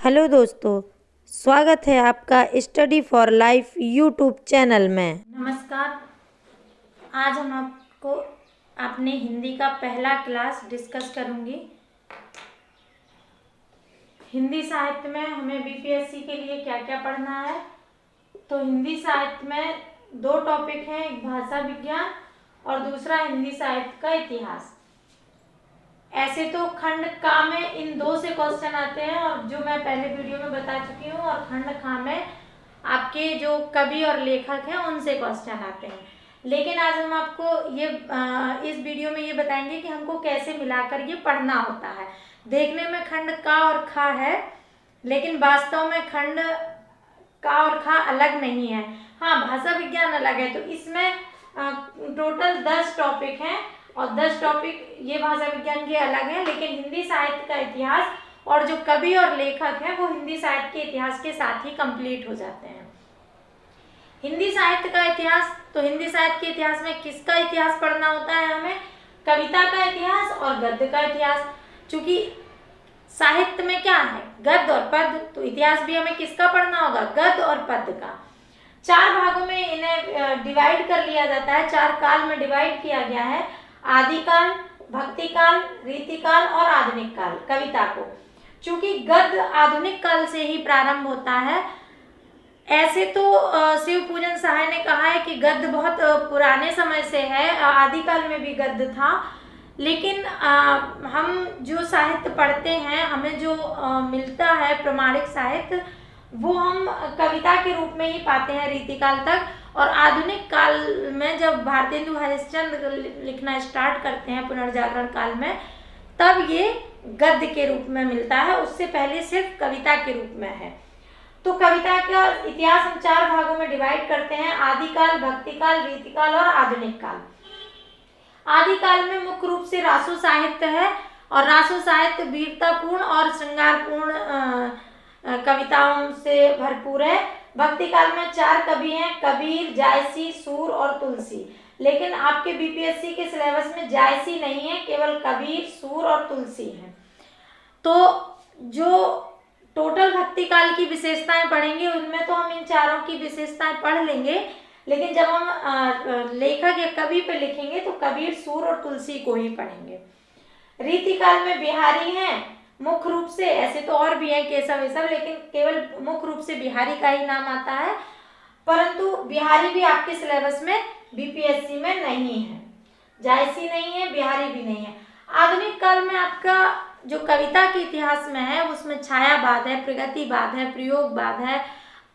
Hello दोस्तों, स्वागत है आपका study for life YouTube channel में। नमस्कार। आज हम आपको अपने हिंदी का पहला क्लास डिस्कस करूंगी। हिंदी साहित्य में हमें बीपीएससी के लिए क्या क्या पढ़ना है। तो हिंदी साहित्य में दो टॉपिक हैं, एक भाषा विज्ञान और दूसरा हिंदी साहित्य का इतिहास। ऐसे तो खंड का में इन दो से क्वेश्चन आते हैं और जो मैं पहले वीडियो में बता चुकी हूँ, और खंड खा में आपके जो कवि और लेखक हैं उनसे क्वेश्चन आते हैं। लेकिन आज हम आपको ये इस वीडियो में ये बताएंगे कि हमको कैसे मिलाकर ये पढ़ना होता है। देखने में खंड का और खा है, लेकिन वास्तव में खंड का और खा अलग नहीं है। हाँ, भाषा विज्ञान अलग है। तो इसमें टोटल 10 टॉपिक हैं और 10 टॉपिक ये भाषा विज्ञान के अलग हैं, लेकिन हिंदी साहित्य का इतिहास और जो कवि और लेखक हैं वो हिंदी साहित्य के इतिहास के साथ ही कंप्लीट हो जाते हैं। हिंदी साहित्य का इतिहास, तो हिंदी साहित्य के इतिहास में किसका इतिहास पढ़ना होता है हमें? कविता का इतिहास और गद्य का इतिहास। चूंकि साहित्य में क्या है, गद्य और पद्य, तो इतिहास भी हमें किसका पढ़ना होगा? गद्य और पद्य का। 4 भागों में इन्हें डिवाइड कर लिया जाता है, 4 काल में डिवाइड किया गया है। आदिकाल, भक्ति काल, रीतिकाल और आधुनिक काल कविता को। चूंकि गद्य आधुनिक काल से ही प्रारंभ होता है। ऐसे तो शिव पूजन सहाय ने कहा है कि गद्य बहुत पुराने समय से है, आदिकाल में भी गद्य था। लेकिन हम जो साहित्य पढ़ते हैं, हमें जो मिलता है प्रमाणिक साहित्य, वो हम कविता के रूप में ही पाते हैं रीतिकाल तक। और आधुनिक काल में जब भारतेंदु हरिश्चंद्र लिखना स्टार्ट करते हैं पुनर्जागरण काल में, तब ये गद्य के रूप में मिलता है। उससे पहले सिर्फ कविता के रूप में है। तो कविता का इतिहास हम 4 भागों में डिवाइड करते हैं, आदिकाल, भक्तिकाल, रीतिकाल और आधुनिक काल। आदिकाल में मुख्य रूप से रासो साहित्य है और रासो साहित्य वीरतापूर्ण और श्रृंगारपूर्ण कविताओं से भरपूर है। भक्ति काल में 4 कवि हैं, कबीर, जायसी, सूर और तुलसी। लेकिन आपके बीपीएससी के सिलेबस में जायसी नहीं है, केवल कबीर, सूर और तुलसी है। तो जो टोटल भक्ति काल की विशेषताएं पढ़ेंगे उनमें तो हम इन चारों की विशेषताएं पढ़ लेंगे, लेकिन जब हम लेखक या कवि पे लिखेंगे तो कबीर, सूर और तुलसी को ही पढ़ेंगे। रीतिकाल में बिहारी हैं मुख्य रूप से, ऐसे तो और भी हैं केशव वेशव, लेकिन केवल मुख्य रूप से बिहारी का ही नाम आता है। परंतु बिहारी भी आपके सिलेबस में बीपीएससी में नहीं है, जायसी नहीं है, बिहारी भी नहीं है। आधुनिक काल में आपका जो कविता के इतिहास में है उसमें छायावाद है, प्रगतिवाद है, प्रयोगवाद है,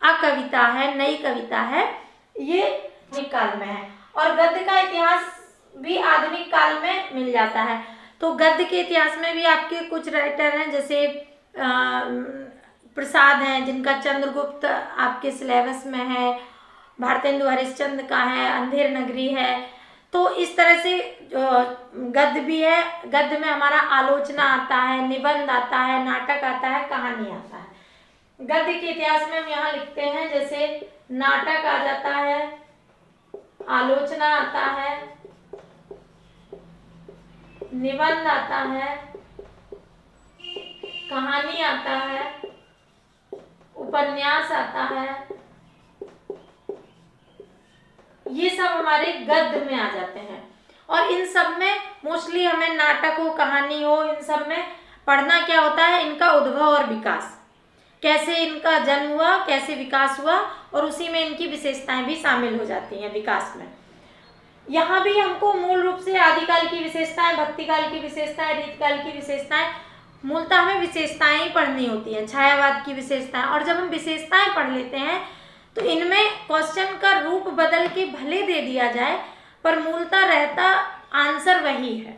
अकविता है, नई कविता है, ये आधुनिक काल में है। और गद्य का इतिहास भी आधुनिक काल में मिल जाता है। तो गद्य के इतिहास में भी आपके कुछ राइटर हैं, जैसे प्रसाद हैं जिनका चंद्रगुप्त आपके सिलेबस में है, भारतेंदु हरिश्चंद्र का है, अंधेर नगरी है। तो इस तरह से गद्य भी है। गद्य में हमारा आलोचना आता है, निबंध आता है, नाटक आता है, कहानी आता है। गद्य के इतिहास में हम यहाँ लिखते हैं, जैसे नाटक आ जाता है, आलोचना आता है, निबंध आता है, कहानी आता है, उपन्यास आता है, ये सब हमारे गद्य में आ जाते हैं। और इन सब में मोस्टली हमें नाटक हो, कहानी हो, इन सब में पढ़ना क्या होता है, इनका उद्भव और विकास, कैसे इनका जन्म हुआ, कैसे विकास हुआ, और उसी में इनकी विशेषताएं भी शामिल हो जाती हैं विकास में। यहाँ भी हमको मूल रूप से आदिकाल की विशेषताएं, भक्तिकाल की विशेषताएं, रीतकाल की विशेषताएं, मूलतः हमें विशेषताएं ही पढ़नी होती हैं, छायावाद की विशेषताएं। और जब हम विशेषताएं पढ़ लेते हैं तो इनमें क्वेश्चन का रूप बदल के भले दे दिया जाए, पर मूलतः रहता आंसर वही है।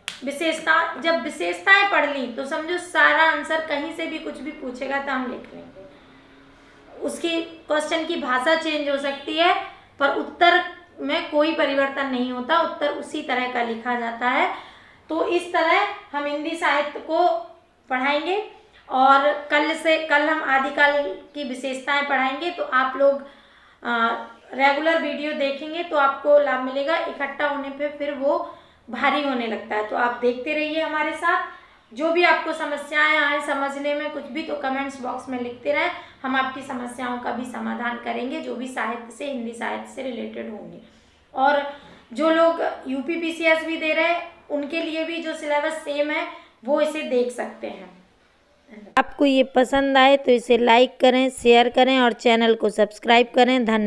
विशेषता, जब विशेषताएं पढ़ ली तो समझो सारा आंसर, कहीं से भी कुछ भी पूछेगा तो हम लिख लेंगे। उसकी क्वेश्चन की भाषा चेंज हो सकती है, पर उत्तर में कोई परिवर्तन नहीं होता, उत्तर उसी तरह का लिखा जाता है। तो इस तरह हम हिंदी साहित्य को पढ़ाएंगे और कल हम आदिकाल की विशेषताएं पढ़ाएंगे। तो आप लोग रेगुलर वीडियो देखेंगे तो आपको लाभ मिलेगा, इकट्ठा होने पे फिर वो भारी होने लगता है। तो आप देखते रहिए हमारे साथ जो भी आपको समस्याएं आए समझने में कुछ भी, तो कमेंट्स बॉक्स में लिखते रहें। हम आपकी समस्याओं का भी समाधान करेंगे जो भी साहित्य से, हिंदी साहित्य से रिलेटेड होंगी। और जो लोग यूपीपीसीएस भी दे रहे हैं उनके लिए भी जो सिलेबस सेम है वो इसे देख सकते हैं। आपको ये पसंद आए तो इसे लाइक करें, शेयर करें और चैनल को सब्सक्राइब करें। धन्यवाद।